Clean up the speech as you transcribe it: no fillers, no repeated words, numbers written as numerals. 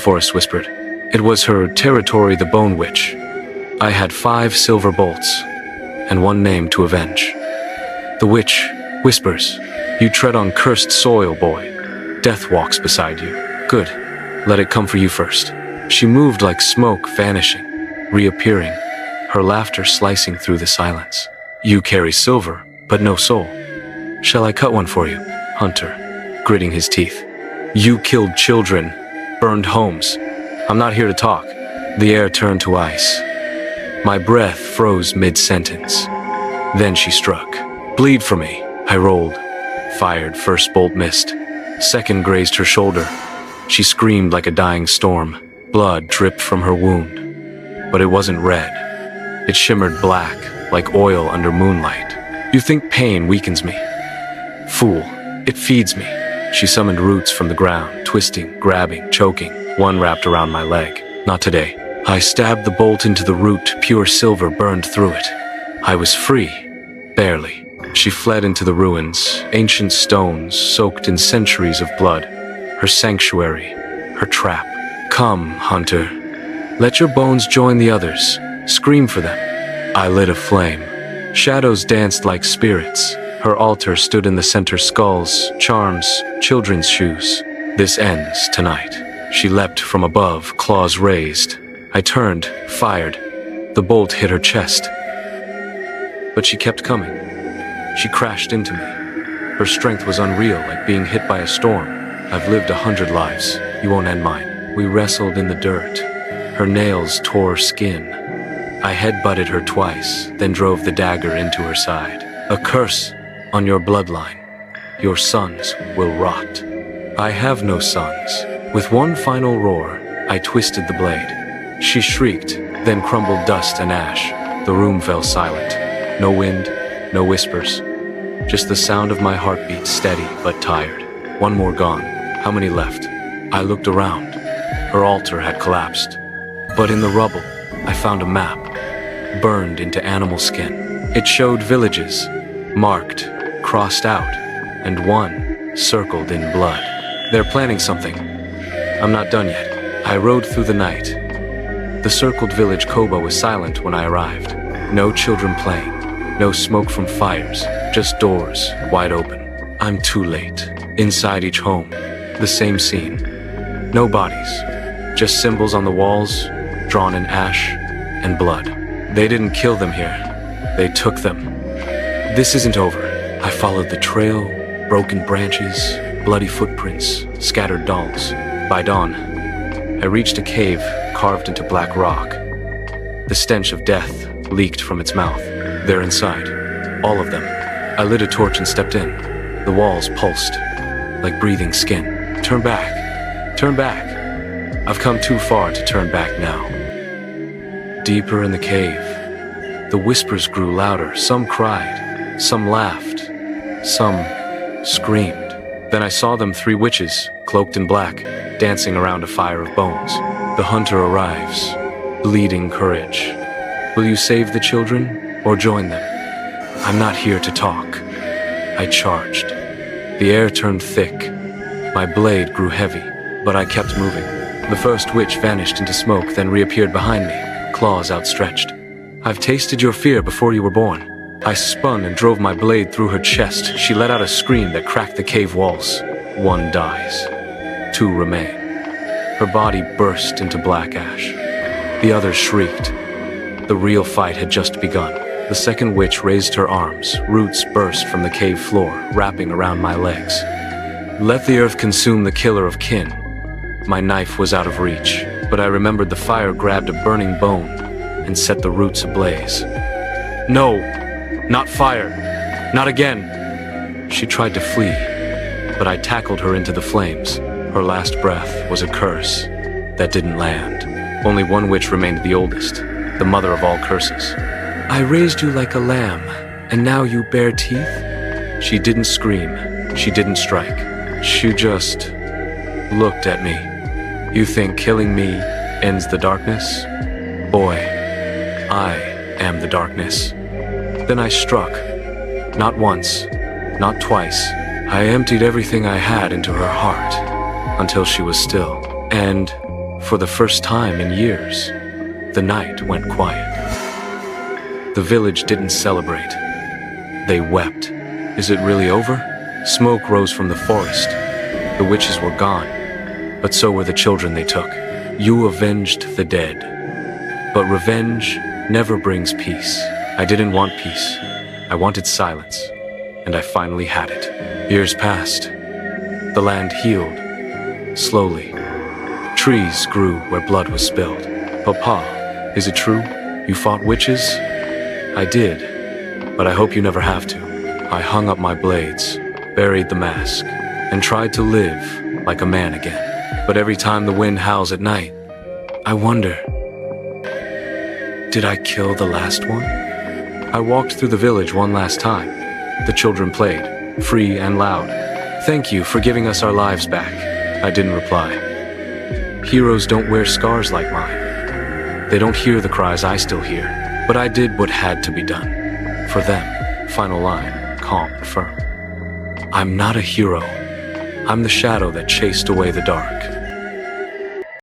forest whispered. It was her territory, the Bone Witch. I had 5 silver bolts, and 1 name to avenge. The witch whispers, "You tread on cursed soil, boy. Death walks beside you. Good. Let it come for you first." She moved like smoke, vanishing, reappearing, her laughter slicing through the silence. "You carry silver, but no soul. Shall I cut one for you?" Hunter, gritting his teeth. "You killed children, burned homes. I'm not here to talk." The air turned to ice. My breath froze mid-sentence. Then she struck. "Bleed for me." I rolled, fired. First bolt missed. Second grazed her shoulder. She screamed like a dying storm. Blood dripped from her wound. But it wasn't red. It shimmered black, like oil under moonlight. "You think pain weakens me? Fool, it feeds me." She summoned roots from the ground, twisting, grabbing, choking. One wrapped around my leg. "Not today." I stabbed the bolt into the root. Pure silver burned through it. I was free. Barely. She fled into the ruins, ancient stones soaked in centuries of blood. Her sanctuary, her trap. "Come, Hunter. Let your bones join the others. Scream for them." I lit a flame. Shadows danced like spirits. Her altar stood in the center, skulls, charms, children's shoes. "This ends tonight." She leapt from above, claws raised. I turned, fired. The bolt hit her chest. But she kept coming. She crashed into me. Her strength was unreal, like being hit by a storm. "I've lived 100 lives. You won't end mine." We wrestled in the dirt. Her nails tore skin. I headbutted her twice, then drove the dagger into her side. "A curse on your bloodline. Your sons will rot." "I have no sons." With one final roar, I twisted the blade. She shrieked, then crumbled dust and ash. The room fell silent. No wind, no whispers. Just the sound of my heartbeat, steady but tired. One more gone. How many left? I looked around. Her altar had collapsed. But in the rubble, I found a map, burned into animal skin. It showed villages, marked, crossed out, and one circled in blood. They're planning something. I'm not done yet. I rode through the night. The circled village Koba was silent when I arrived. No children playing, no smoke from fires, just doors wide open. I'm too late. Inside each home, the same scene. No bodies, just symbols on the walls, drawn in ash and blood. They didn't kill them here. They took them. This isn't over. I followed the trail, broken branches, bloody footprints, scattered dolls. By dawn, I reached a cave carved into black rock. The stench of death leaked from its mouth. They're inside, all of them. I lit a torch and stepped in. The walls pulsed, like breathing skin. "Turn back. Turn back." I've come too far to turn back now. Deeper in the cave, the whispers grew louder. Some cried, some laughed, some screamed. Then I saw them, 3 witches, cloaked in black, dancing around a fire of bones. The hunter arrives, bleeding courage. "Will you save the children or join them?" "I'm not here to talk." I charged. The air turned thick. My blade grew heavy, but I kept moving. The first witch vanished into smoke, then reappeared behind me, claws outstretched. "I've tasted your fear before you were born." I spun and drove my blade through her chest. She let out a scream that cracked the cave walls. 1 dies. 2 remain. Her body burst into black ash. The others shrieked. The real fight had just begun. The second witch raised her arms. Roots burst from the cave floor, wrapping around my legs. "Let the earth consume the killer of kin." My knife was out of reach, but I remembered the fire grabbed a burning bone and set the roots ablaze. "No, not fire, not again." She tried to flee, but I tackled her into the flames. Her last breath was a curse that didn't land. Only one witch remained, the oldest, the mother of all curses. "I raised you like a lamb, and now you bear teeth?" She didn't scream. She didn't strike. She just looked at me. "You think killing me ends the darkness? Boy, I am the darkness." Then I struck. Not once, not twice. I emptied everything I had into her heart until she was still. And For the first time in years, the night went quiet. The village didn't celebrate. They wept. Is it really over? Smoke rose from the forest. The witches were gone, but so were the children they took. You avenged the dead. But revenge never brings peace. I didn't want peace. I wanted silence, and I finally had it. Years passed. The land healed, slowly. Trees grew where blood was spilled. Papa, is it true? You fought witches? I did, but I hope you never have to. I hung up my blades, buried the mask, and tried to live like a man again. But every time the wind howls at night, I wonder, did I kill the last one? I walked through the village one last time. The children played, free and loud. Thank you for giving us our lives back. I didn't reply. Heroes don't wear scars like mine. They don't hear the cries I still hear. But I did what had to be done. For them, final line, calm and firm. I'm not a hero. I'm the shadow that chased away the dark.